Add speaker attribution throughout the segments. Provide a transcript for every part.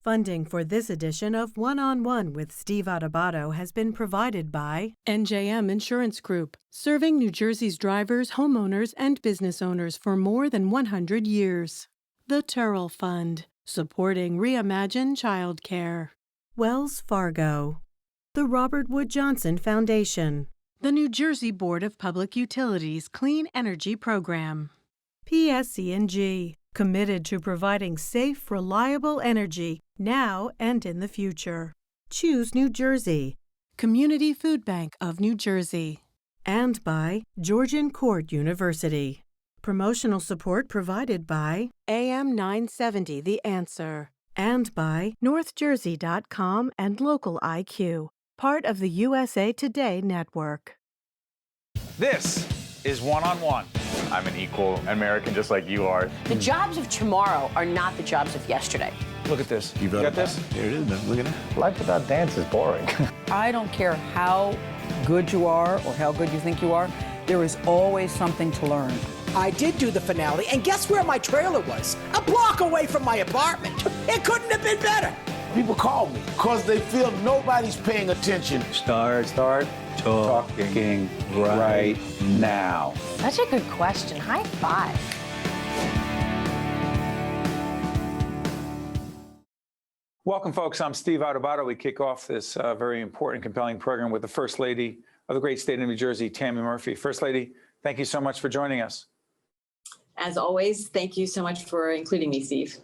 Speaker 1: Funding for this edition of One-on-One with Steve Adubato has been provided by NJM Insurance Group, serving New Jersey's drivers, homeowners, and business owners for more than 100 years. The Turrell Fund, supporting Reimagine Childcare. Wells Fargo. The Robert Wood Johnson Foundation. The New Jersey Board of Public Utilities Clean Energy Program. PSE&G, committed to providing safe, reliable energy now and in the future. Choose New Jersey. Community Food Bank of New Jersey. And by Georgian Court University. Promotional support provided by AM 970 The Answer. And by NorthJersey.com and Local IQ, part of the USA Today network.
Speaker 2: This is One-on-One. I'm an equal American just like you are.
Speaker 3: The jobs of tomorrow are not the jobs of yesterday.
Speaker 2: Look at this. You got this?
Speaker 4: Here it is, man. Look at that.
Speaker 2: Life without dance is boring.
Speaker 5: I don't care how good you are or how good you think you are, there is always something to learn.
Speaker 6: I did do the finale, and guess where my trailer was? A block away from my apartment. It couldn't have been better.
Speaker 4: People call me because they feel nobody's paying attention. Start talking right now.
Speaker 3: That's a good question. High five.
Speaker 2: Welcome, folks. I'm Steve Adubato. We kick off this very important, compelling program with the First Lady of the great state of New Jersey, Tammy Murphy. First Lady, thank you so much for joining us.
Speaker 7: As always, thank you so much for including me, Steve.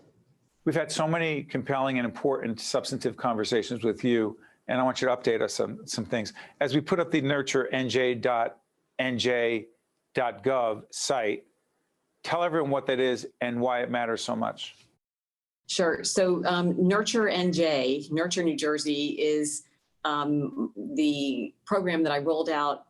Speaker 2: We've had so many compelling and important substantive conversations with you, and I want you to update us on some things. As we put up the nurturenj.nj.gov site, tell everyone what that is and why it matters so much.
Speaker 7: Sure. So Nurture NJ, Nurture New Jersey, is the program that I rolled out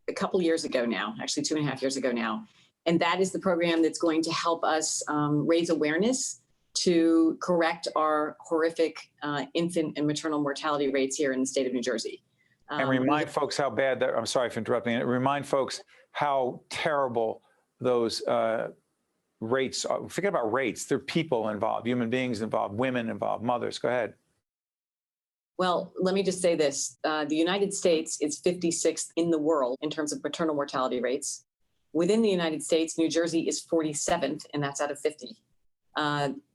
Speaker 7: a couple years ago now, actually 2.5 years ago now. And that is the program that's going to help us raise awareness to correct our horrific infant and maternal mortality rates here in the state of New Jersey.
Speaker 2: And remind folks how bad that, I'm sorry for interrupting, remind folks how terrible those rates are. Forget about rates, there are people involved, human beings involved, women involved, mothers. Go ahead.
Speaker 7: Well, let me just say this. The United States is 56th in the world in terms of maternal mortality rates. Within the United States, New Jersey is 47th, and that's out of 50.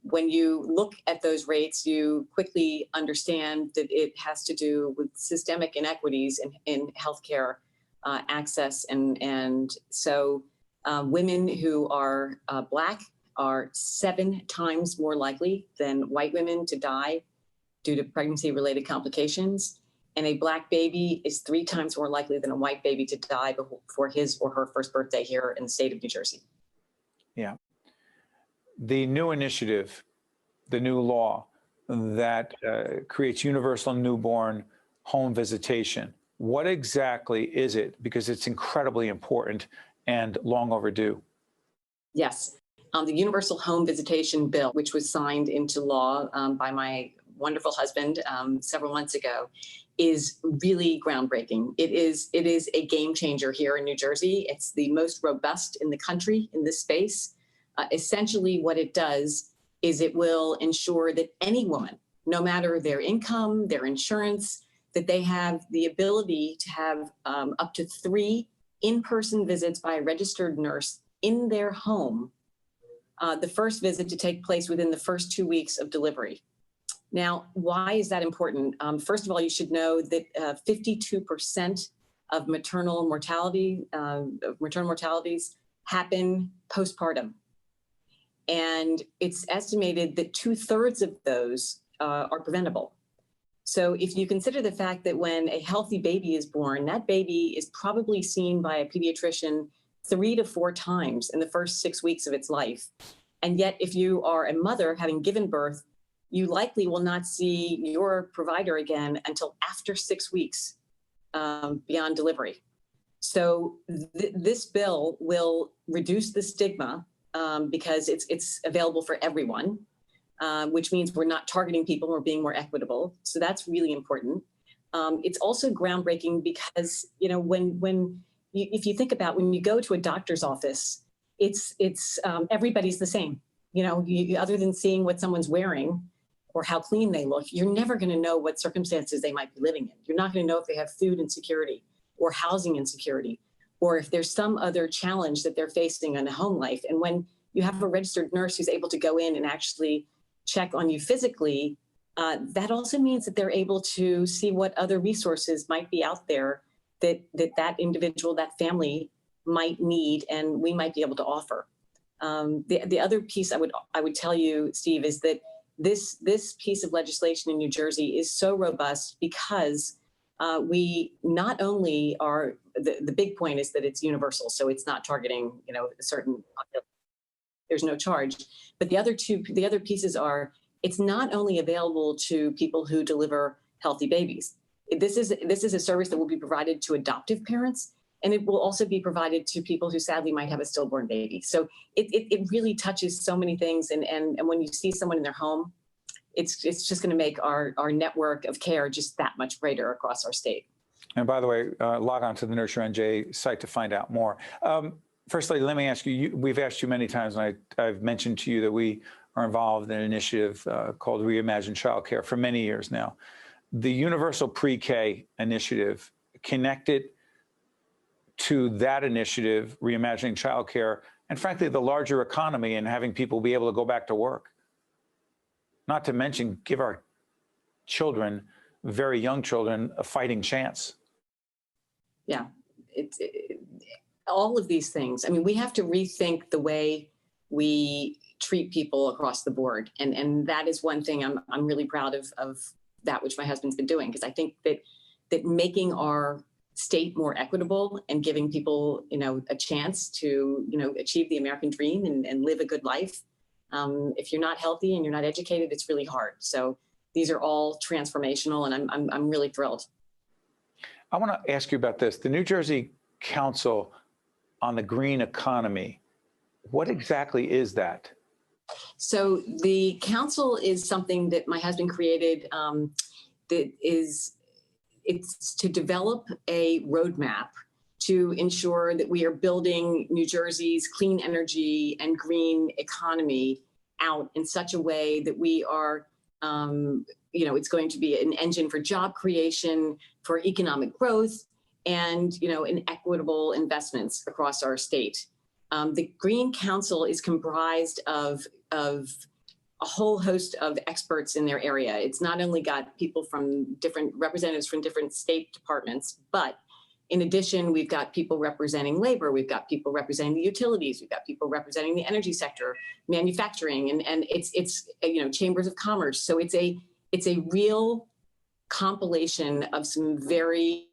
Speaker 7: When you look at those rates, you quickly understand that it has to do with systemic inequities in healthcare access. And so women who are Black are 7 times more likely than white women to die due to pregnancy-related complications. And a Black baby is 3 times more likely than a white baby to die before his or her first birthday here in the state of New Jersey.
Speaker 2: Yeah. The new initiative, the new law that creates universal newborn home visitation, what exactly is it? Because it's incredibly important and long overdue.
Speaker 7: Yes. The Universal Home Visitation Bill, which was signed into law by my wonderful husband several months ago, is really groundbreaking. It is a game changer here in New Jersey. It's the most robust in the country in this space. Essentially what it does is it will ensure that any woman, no matter their income, their insurance, that they have the ability to have up to 3 in-person visits by a registered nurse in their home. The first visit to take place within the first 2 weeks of delivery. Now, why is that important? First of all, you should know that 52% of maternal mortality, mortalities happen postpartum. And it's estimated that 2/3 of those are preventable. So if you consider the fact that when a healthy baby is born, that baby is probably seen by a pediatrician 3 to 4 times in the first 6 weeks of its life. And yet, if you are a mother having given birth, you likely will not see your provider again until after 6 weeks beyond delivery. So this bill will reduce the stigma because it's available for everyone, which means we're not targeting people, we're being more equitable. So that's really important. It's also groundbreaking because, you know, if you think about when you go to a doctor's office, it's everybody's the same. You know, other than seeing what someone's wearing, or how clean they look, you're never going to know what circumstances they might be living in. You're not going to know if they have food insecurity or housing insecurity, or if there's some other challenge that they're facing in a home life. And when you have a registered nurse who's able to go in and actually check on you physically, that also means that they're able to see what other resources might be out there that individual, that family might need, and we might be able to offer. The other piece I would tell you, Steve, is that this piece of legislation in New Jersey is so robust because we not only are, the big point is that it's universal, so it's not targeting, a certain population. There's no charge. But the other pieces are, it's not only available to people who deliver healthy babies. This is a service that will be provided to adoptive parents, and it will also be provided to people who sadly might have a stillborn baby. So it really touches so many things. And when you see someone in their home, it's just going to make our network of care just that much greater across our state.
Speaker 2: And by the way, log on to the Nurture NJ site to find out more. Firstly, let me ask you, we've asked you many times, and I've mentioned to you that we are involved in an initiative called Reimagine Childcare for many years now. The Universal Pre-K initiative, connected to that initiative, Reimagining Childcare, and frankly, the larger economy and having people be able to go back to work. Not to mention give our children, very young children, a fighting chance.
Speaker 7: Yeah, all of these things. I mean, we have to rethink the way we treat people across the board. And that is one thing I'm really proud of that which my husband's been doing, because I think that making our state more equitable and giving people, a chance to, achieve the American dream and live a good life. If you're not healthy and you're not educated, it's really hard. So these are all transformational, and I'm really thrilled.
Speaker 2: I want to ask you about this. The New Jersey Council on the Green Economy, what exactly is that? So
Speaker 7: the council is something that my husband created it's to develop a roadmap to ensure that we are building New Jersey's clean energy and green economy out in such a way that we are, it's going to be an engine for job creation, for economic growth, and, in equitable investments across our state. The Green Council is comprised of a whole host of experts in their area. It's not only got people from different representatives from different state departments, but in addition, we've got people representing labor, we've got people representing the utilities, we've got people representing the energy sector, manufacturing, and it's chambers of commerce. So it's a real compilation of some very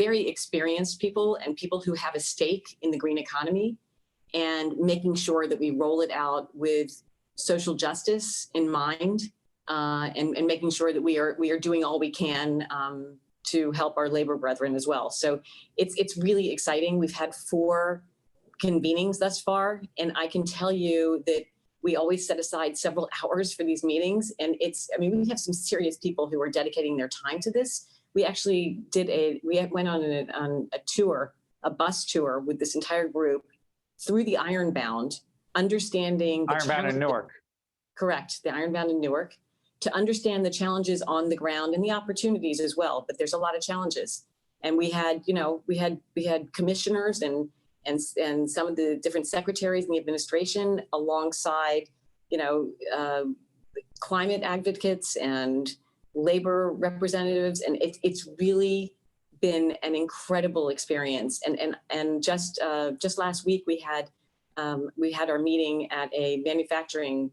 Speaker 7: experienced people and people who have a stake in the green economy, and making sure that we roll it out with social justice in mind, and making sure that we are doing all we can to help our labor brethren as well. So it's really exciting. We've had 4 convenings thus far, and I can tell you that we always set aside several hours for these meetings, and we have some serious people who are dedicating their time to this. We actually went on a tour, a bus tour with this entire group through the Ironbound, understanding the
Speaker 2: Ironbound in Newark.
Speaker 7: Correct, the Ironbound in Newark, to understand the challenges on the ground and the opportunities as well. But there's a lot of challenges, and we had commissioners and some of the different secretaries in the administration, alongside climate advocates and labor representatives, and it's really been an incredible experience. And just last week we had our meeting at a manufacturing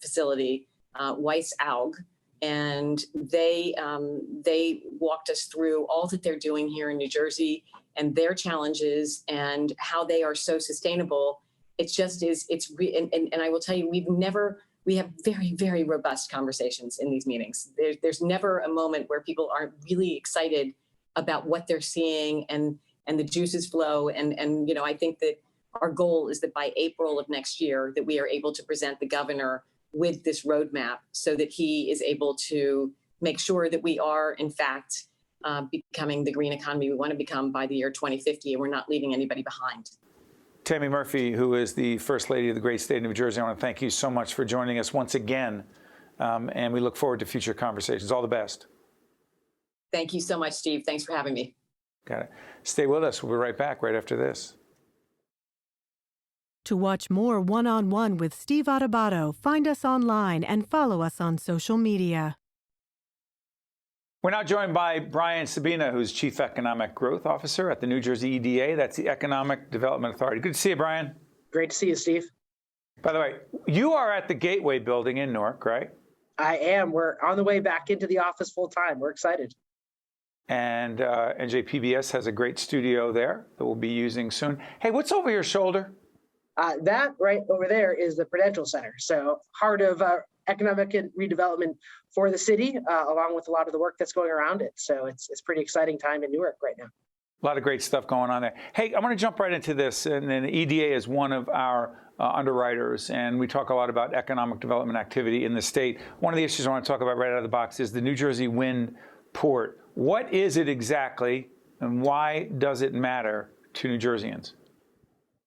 Speaker 7: facility, Weiss Aug, and they walked us through all that they're doing here in New Jersey and their challenges and how they are so sustainable. It's just and I will tell you, we have very, very robust conversations in these meetings. There's never a moment where people aren't really excited about what they're seeing and the juices flow. And I think that our goal is that by April of next year that we are able to present the governor with this roadmap so that he is able to make sure that we are, in fact, becoming the green economy we want to become by the year 2050, and we're not leaving anybody behind.
Speaker 2: Tammy Murphy, who is the First Lady of the great state of New Jersey, I want to thank you so much for joining us once again And we look forward to future conversations. All the best.
Speaker 7: Thank you so much, Steve. Thanks for having me.
Speaker 2: Got it. Stay with us. We'll be right back right after this.
Speaker 1: To watch more One-on-One with Steve Adubato, find us online and follow us on social media.
Speaker 2: We're now joined by Brian Sabina, who's Chief Economic Growth Officer at the New Jersey EDA. That's the Economic Development Authority. Good to see you, Brian.
Speaker 8: Great to see you, Steve.
Speaker 2: By the way, you are at the Gateway building in Newark, right?
Speaker 8: I am. We're on the way back into the office full time. We're excited.
Speaker 2: And NJPBS has a great studio there that we'll be using soon. Hey, what's over your shoulder?
Speaker 8: That right over there is the Prudential Center. So heart of economic and redevelopment for the city, along with a lot of the work that's going around it. So it's pretty exciting time in Newark right now.
Speaker 2: A lot of great stuff going on there. Hey, I'm going to jump right into this. And then the EDA is one of our underwriters, and we talk a lot about economic development activity in the state. One of the issues I want to talk about right out of the box is the New Jersey Wind Port. What is it exactly, and why does it matter to New Jerseyans?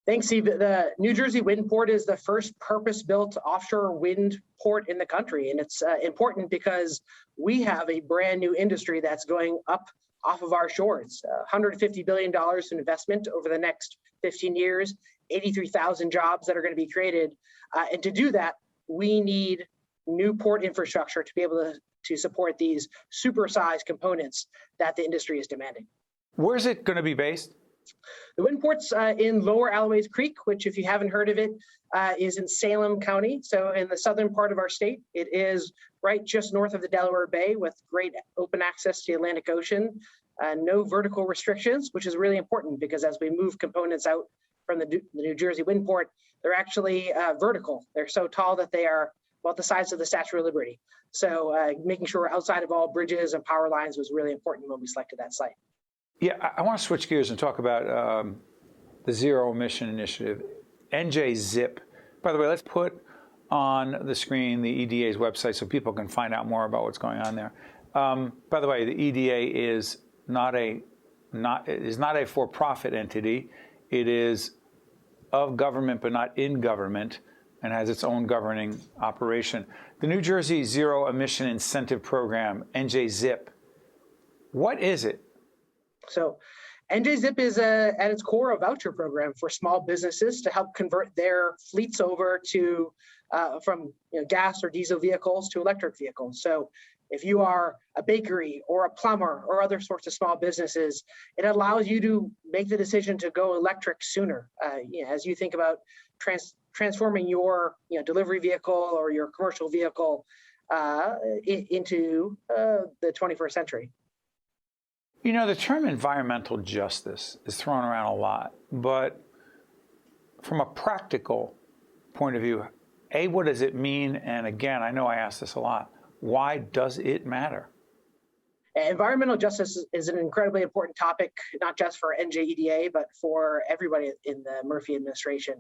Speaker 8: Thanks, Steve. The New Jersey Wind Port is the first purpose-built offshore wind port in the country. And it's important because we have a brand new industry that's going up off of our shores. $150 billion in investment over the next 15 years, 83,000 jobs that are going to be created. And to do that, we need new port infrastructure to be able to support these supersized components that the industry is demanding.
Speaker 2: Where's it going to be based?
Speaker 8: The wind port's in Lower Alloways Creek, which, if you haven't heard of it, is in Salem County. So in the southern part of our state, it is right just north of the Delaware Bay with great open access to the Atlantic Ocean, no vertical restrictions, which is really important because as we move components out from the New Jersey Wind Port, they're actually vertical. They're so tall that they are about the size of the Statue of Liberty. So making sure we're outside of all bridges and power lines was really important when we selected that site.
Speaker 2: Yeah, I want to switch gears and talk about the Zero Emission Initiative, NJZIP. By the way, let's put on the screen the EDA's website so people can find out more about what's going on there. By the way, the EDA is not a for-profit entity. It is of government but not in government and has its own governing operation. The New Jersey Zero Emission Incentive Program, NJZIP, what is it?
Speaker 8: So NJZIP is at its core a voucher program for small businesses to help convert their fleets over to from gas or diesel vehicles to electric vehicles. So if you are a bakery or a plumber or other sorts of small businesses, it allows you to make the decision to go electric sooner. As you think about transforming your delivery vehicle or your commercial vehicle into the 21st century.
Speaker 2: The term environmental justice is thrown around a lot, but from a practical point of view, A, what does it mean? And again, I know I ask this a lot. Why does it matter?
Speaker 8: Environmental justice is an incredibly important topic, not just for NJEDA, but for everybody in the Murphy administration.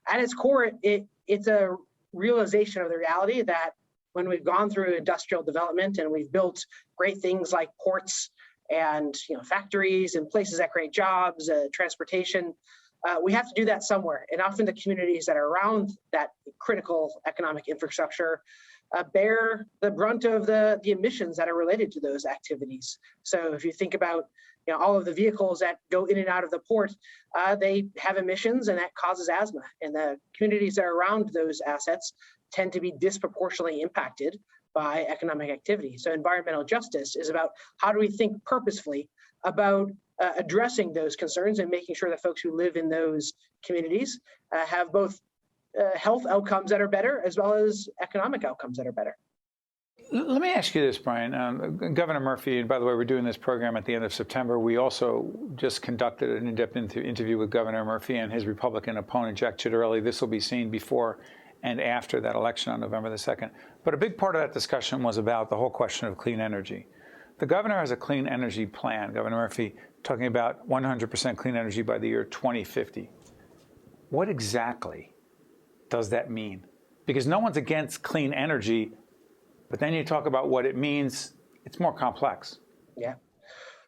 Speaker 8: At its core, it's a realization of the reality that when we've gone through industrial development and we've built great things like ports and factories and places that create jobs, transportation, we have to do that somewhere. And often the communities that are around that critical economic infrastructure bear the brunt of the emissions that are related to those activities. So if you think about all of the vehicles that go in and out of the port, they have emissions and that causes asthma. And the communities that are around those assets tend to be disproportionately impacted by economic activity. So environmental justice is about how do we think purposefully about addressing those concerns and making sure that folks who live in those communities have both health outcomes that are better as well as economic outcomes that are better.
Speaker 2: Let me ask you this, Brian. Governor Murphy, and by the way, we're doing this program at the end of September. We also just conducted an in-depth interview with Governor Murphy and his Republican opponent, Jack Ciattarelli. This will be seen before and after that election on November the 2nd. But a big part of that discussion was about the whole question of clean energy. The governor has a clean energy plan, Governor Murphy, talking about 100% clean energy by the year 2050. What exactly does that mean? Because no one's against clean energy, but then you talk about what it means, it's more complex.
Speaker 8: Yeah.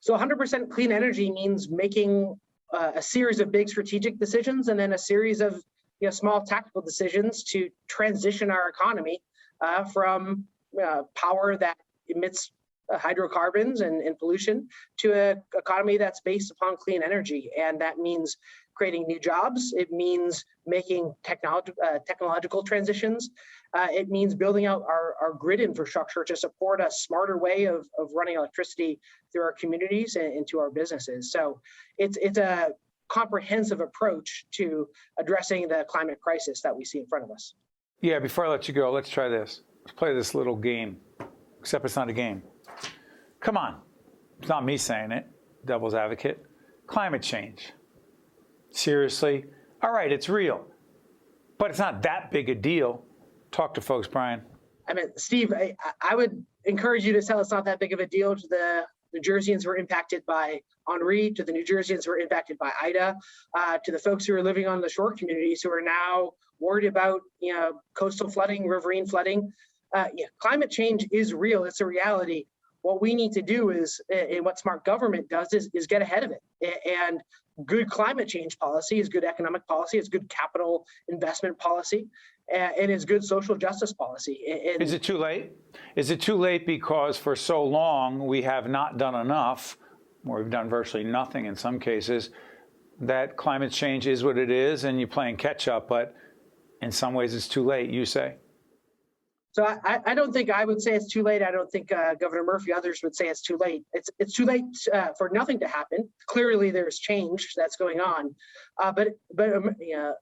Speaker 8: So 100% clean energy means making a series of big strategic decisions and then a series of small tactical decisions to transition our economy from power that emits hydrocarbons and pollution to an economy that's based upon clean energy. And that means creating new jobs. It means making technological transitions. It means building out our grid infrastructure to support a smarter way of running electricity through our communities and into our businesses. So it's a comprehensive approach to addressing the climate crisis that we see in front of us.
Speaker 2: Yeah, before I let you go, let's try this. Let's play this little game, except it's not a game. Come on. It's not me saying it, devil's advocate. Climate change. Seriously? All right, it's real, but it's not that big a deal. Talk to folks, Brian.
Speaker 8: I mean, Steve, I would encourage you to tell it's not that big of a deal to the New Jerseyans who were impacted by Henri, to the New Jerseyans who were impacted by Ida, to the folks who are living on the shore communities who are now worried about, coastal flooding, riverine flooding. Climate change is real. It's a reality. What we need to do is, and what smart government does, is get ahead of it. And good climate change policy is good economic policy, it's good capital investment policy, and it's good social justice policy. And
Speaker 2: is it too late? Is it too late because for so long we have not done enough, or we've done virtually nothing in some cases, that climate change is what it is and you're playing catch up, but in some ways it's too late, you say?
Speaker 8: So I don't think I would say it's too late. I don't think Governor Murphy, others would say it's too late. It's too late for nothing to happen. Clearly, there's change that's going on, but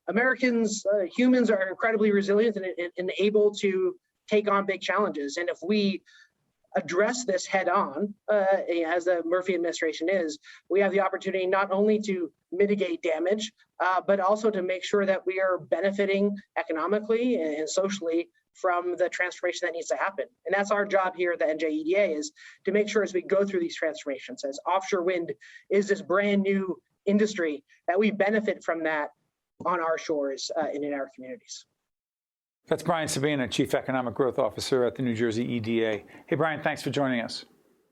Speaker 8: Americans, humans are incredibly resilient and able to take on big challenges. And if we address this head on, as the Murphy administration is, we have the opportunity not only to mitigate damage, but also to make sure that we are benefiting economically and socially from the transformation that needs to happen. And that's our job here at the NJEDA, is to make sure as we go through these transformations, as offshore wind is this brand new industry, that we benefit from that on our shores and in our communities.
Speaker 2: That's Brian Sabina, Chief Economic Growth Officer at the New Jersey EDA. Hey, Brian, thanks for joining us.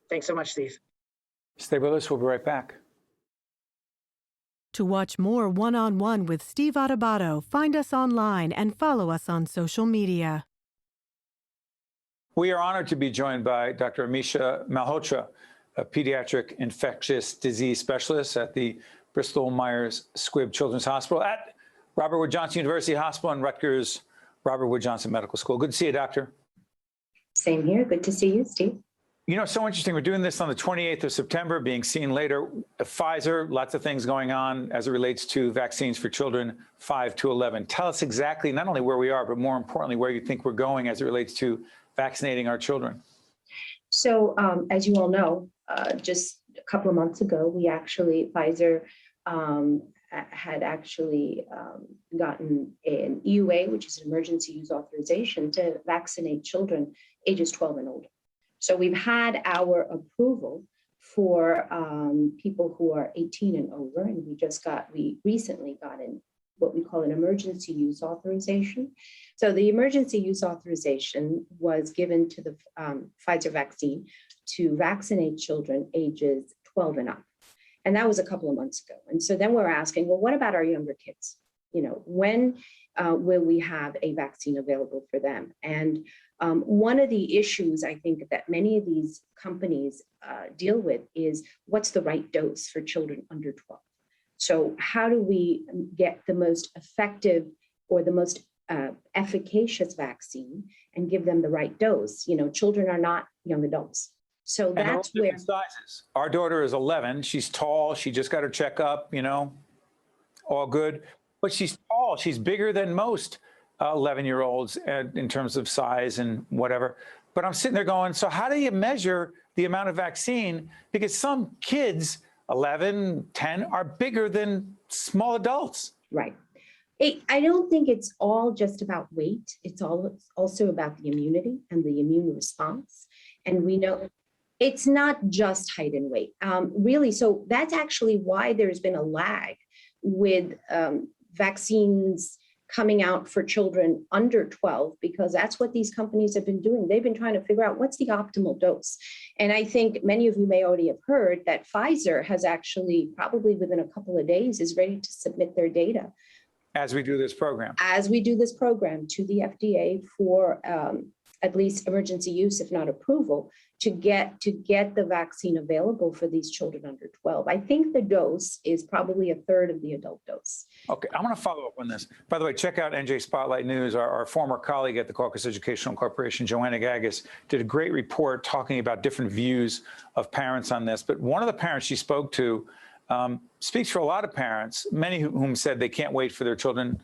Speaker 8: Thanks so much, Steve.
Speaker 2: Stay with us. We'll be right back.
Speaker 1: To watch more one-on-one with Steve Adubato, find us online and follow us on social media.
Speaker 2: We are honored to be joined by Dr. Amisha Malhotra, a Pediatric Infectious Disease Specialist at the Bristol-Myers Squibb Children's Hospital at Robert Wood Johnson University Hospital and Rutgers Robert Wood Johnson Medical School. Good to see you, Doctor.
Speaker 9: Same here. Good to see you, Steve.
Speaker 2: You know, so interesting. We're doing this on the 28th of September, being seen later. Pfizer, lots of things going on as it relates to vaccines for children 5 to 11. Tell us exactly not only where we are, but more importantly, where you think we're going as it relates to vaccinating our children.
Speaker 9: So as you all know, just a couple of months ago, Pfizer had actually gotten an EUA, which is an emergency use authorization, to vaccinate children ages 12 and older. So we've had our approval for people who are 18 and over, and we recently got in what we call an emergency use authorization. So the emergency use authorization was given to the Pfizer vaccine to vaccinate children ages 12 and up. And that was a couple of months ago. And so then we're asking, well, what about our younger kids? When will we have a vaccine available for them? And one of the issues I think that many of these companies deal with is what's the right dose for children under 12? So how do we get the most effective or the most efficacious vaccine and give them the right dose? Children are not young adults. So that's where
Speaker 2: sizes. Our daughter is 11. She's tall. She just got her checkup, all good. But she's tall. She's bigger than most 11-year-olds in terms of size and whatever. But I'm sitting there going, so how do you measure the amount of vaccine? Because some kids, 11, 10, are bigger than small adults.
Speaker 9: Right. I don't think it's all just about weight. It's also about the immunity and the immune response. And we know it's not just height and weight, really. So that's actually why there's been a lag with vaccines coming out for children under 12, because that's what these companies have been doing. They've been trying to figure out what's the optimal dose. And I think many of you may already have heard that Pfizer has actually, probably within a couple of days, is ready to submit their data.
Speaker 2: As we do this program.
Speaker 9: As we do this program to the FDA for at least emergency use, if not approval, to get the vaccine available for these children under 12. I think the dose is probably a third of the adult dose.
Speaker 2: Okay, I'm going to follow up on this. By the way, check out NJ Spotlight News. Our former colleague at the Caucus Educational Corporation, Joanna Gagas, did a great report talking about different views of parents on this. But one of the parents she spoke to speaks for a lot of parents, many whom said they can't wait for their children,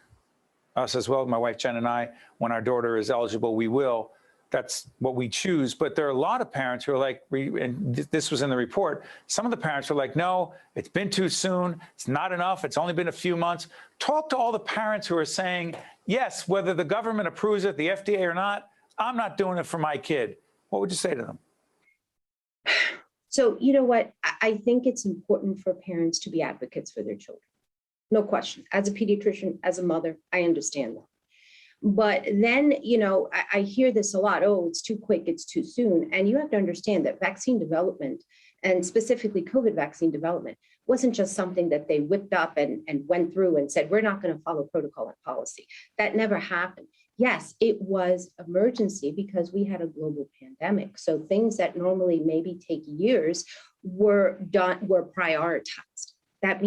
Speaker 2: us as well, my wife Jen and I, when our daughter is eligible, we will. That's what we choose. But there are a lot of parents who are like, and this was in the report, some of the parents are like, no, it's been too soon. It's not enough. It's only been a few months. Talk to all the parents who are saying, yes, whether the government approves it, the FDA or not, I'm not doing it for my kid. What would you say to them?
Speaker 9: So, you know what? I think it's important for parents to be advocates for their children. No question. As a pediatrician, as a mother, I understand that. But then, you know, I hear this a lot. Oh, it's too quick, it's too soon. And you have to understand that vaccine development, and specifically COVID vaccine development, wasn't just something that they whipped up and went through and said, we're not going to follow protocol and policy. That never happened. Yes, it was emergency because we had a global pandemic. So things that normally maybe take years were prioritized. That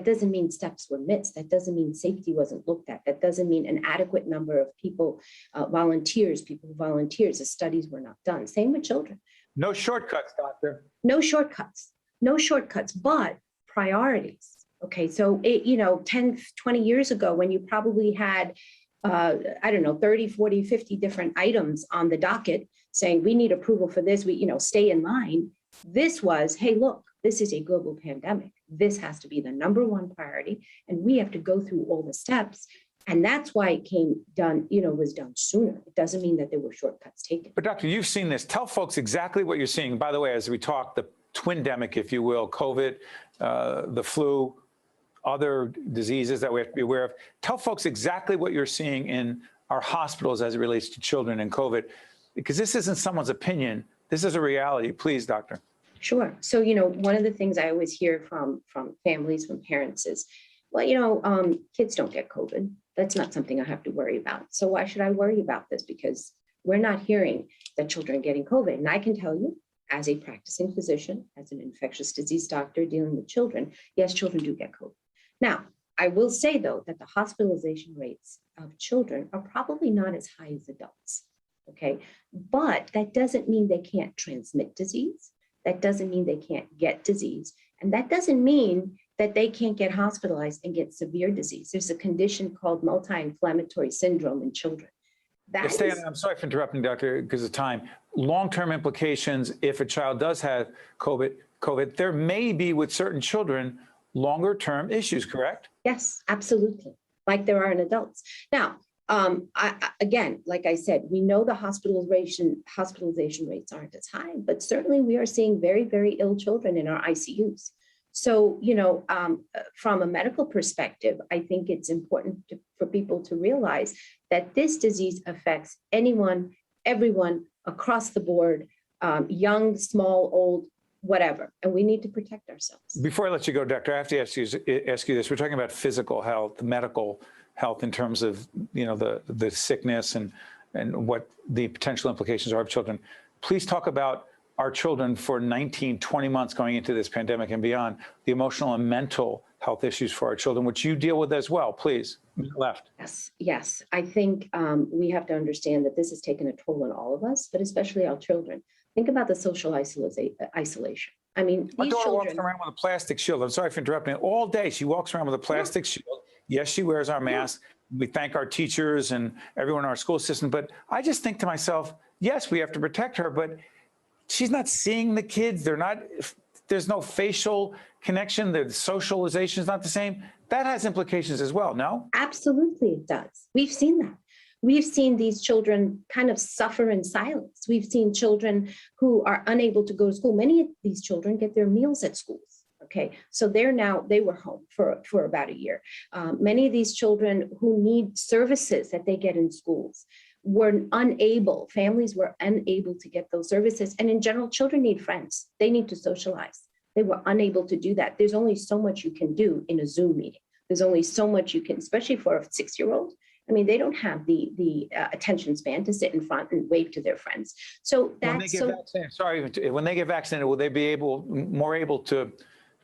Speaker 9: doesn't mean steps were missed. That doesn't mean safety wasn't looked at. That doesn't mean an adequate number of people, volunteers, the studies were not done. Same with children.
Speaker 2: No shortcuts, doctor.
Speaker 9: No shortcuts, but priorities. Okay, so 10, 20 years ago, when you probably had, 30, 40, 50 different items on the docket saying we need approval for this, stay in line. This was, hey, look, this is a global pandemic. This has to be the number one priority, and we have to go through all the steps. And that's why it was done sooner. It doesn't mean that there were shortcuts taken.
Speaker 2: But doctor, you've seen this. Tell folks exactly what you're seeing. By the way, as we talk, the twindemic, if you will, COVID, the flu, other diseases that we have to be aware of. Tell folks exactly what you're seeing in our hospitals as it relates to children and COVID, because this isn't someone's opinion. This is a reality. Please, doctor.
Speaker 9: Sure. So, one of the things I always hear from families, from parents is, well, kids don't get COVID. That's not something I have to worry about. So why should I worry about this? Because we're not hearing that children are getting COVID. And I can tell you, as a practicing physician, as an infectious disease doctor dealing with children, yes, children do get COVID. Now, I will say, though, that the hospitalization rates of children are probably not as high as adults. Okay, but that doesn't mean they can't transmit disease. That doesn't mean they can't get disease. And that doesn't mean that they can't get hospitalized and get severe disease. There's a condition called multi-inflammatory syndrome in children. I'm
Speaker 2: sorry for interrupting, doctor, because of time. Long-term implications, if a child does have COVID, there may be with certain children longer-term issues, correct?
Speaker 9: Yes, absolutely, like there are in adults. Now, again, like I said, we know the hospitalization rates aren't as high, but certainly we are seeing very, very ill children in our ICUs. So, from a medical perspective, I think it's important for people to realize that this disease affects anyone, everyone across the board, young, small, old, whatever, and we need to protect ourselves.
Speaker 2: Before I let you go, doctor, I have to ask you this. We're talking about physical health, medical health in terms of, the sickness and what the potential implications are of children. Please talk about our children for 19, 20 months going into this pandemic and beyond, the emotional and mental health issues for our children, which you deal with as well. Please, left.
Speaker 9: Yes. I think we have to understand that this has taken a toll on all of us, but especially our children. Think about the social isolation. I mean,
Speaker 2: my daughter walks around with a plastic shield. I'm sorry for interrupting. All day, she walks around with a plastic shield. Yes, she wears our mask. We thank our teachers and everyone in our school system. But I just think to myself, yes, we have to protect her, but she's not seeing the kids. There's no facial connection. The socialization is not the same. That has implications as well, no?
Speaker 9: Absolutely, it does. We've seen that. We've seen these children kind of suffer in silence. We've seen children who are unable to go to school. Many of these children get their meals at schools. Okay, so they were home for about a year. Many of these children who need services that they get in schools families were unable to get those services. And in general, children need friends. They need to socialize. They were unable to do that. There's only so much you can do in a Zoom meeting. There's only so much you can, especially for a 6-year-old I mean, they don't have the attention span to sit in front and wave to their friends. So that's
Speaker 2: when they get vaccinated, will they be more able to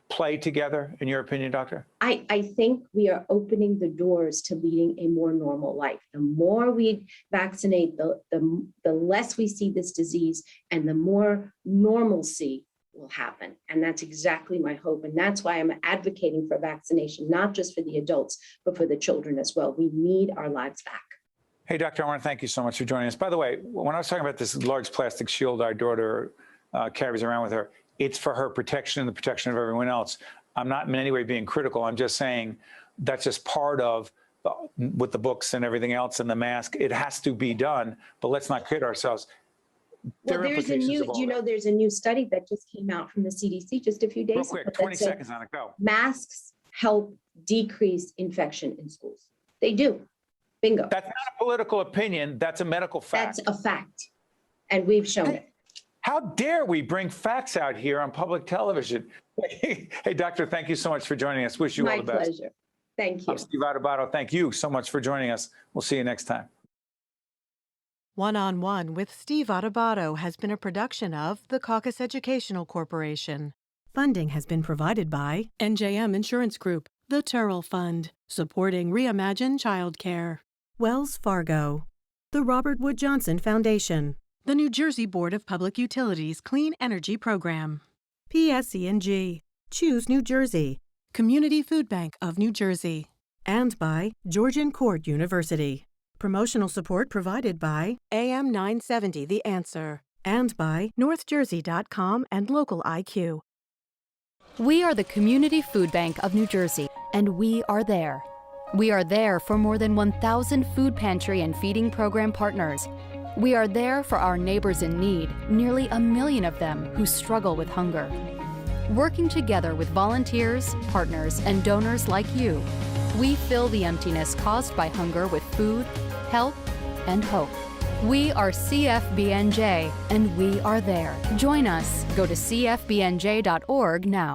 Speaker 2: play together, in your opinion, doctor?
Speaker 9: I think we are opening the doors to leading a more normal life. The more we vaccinate, the less we see this disease, and the more normalcy will happen. And that's exactly my hope. And that's why I'm advocating for vaccination, not just for the adults, but for the children as well. We need our lives back.
Speaker 2: Hey, doctor, I want to thank you so much for joining us. By the way, when I was talking about this large plastic shield our daughter carries around with her, it's for her protection and the protection of everyone else. I'm not in any way being critical. I'm just saying that's just part of with the books and everything else and the mask. It has to be done, but let's not kid ourselves.
Speaker 9: Well, there's a new study that just came out from the CDC just a few days ago.
Speaker 2: Real quick, 20 seconds on it, go.
Speaker 9: Masks help decrease infection in schools. They do. Bingo.
Speaker 2: That's not a political opinion. That's a medical fact.
Speaker 9: That's a fact. And we've shown it.
Speaker 2: How dare we bring facts out here on public television? Hey, doctor, thank you so much for joining us. Wish you all the best.
Speaker 9: My pleasure. Thank you.
Speaker 2: I'm Steve Adubato. Thank you so much for joining us. We'll see you next time.
Speaker 1: One-on-One with Steve Adubato has been a production of the Caucus Educational Corporation. Funding has been provided by NJM Insurance Group, the Terrell Fund, supporting Reimagine Childcare, Wells Fargo, the Robert Wood Johnson Foundation, the New Jersey Board of Public Utilities Clean Energy Program, PSE&G, Choose New Jersey, Community Food Bank of New Jersey, and by Georgian Court University. Promotional support provided by AM 970 The Answer and by NorthJersey.com and Local IQ.
Speaker 10: We are the Community Food Bank of New Jersey, and we are there. We are there for more than 1,000 food pantry and feeding program partners. We are there for our neighbors in need, nearly 1 million of them who struggle with hunger. Working together with volunteers, partners, and donors like you, we fill the emptiness caused by hunger with food, help, and hope. We are CFBNJ, and we are there. Join us. Go to cfbnj.org now.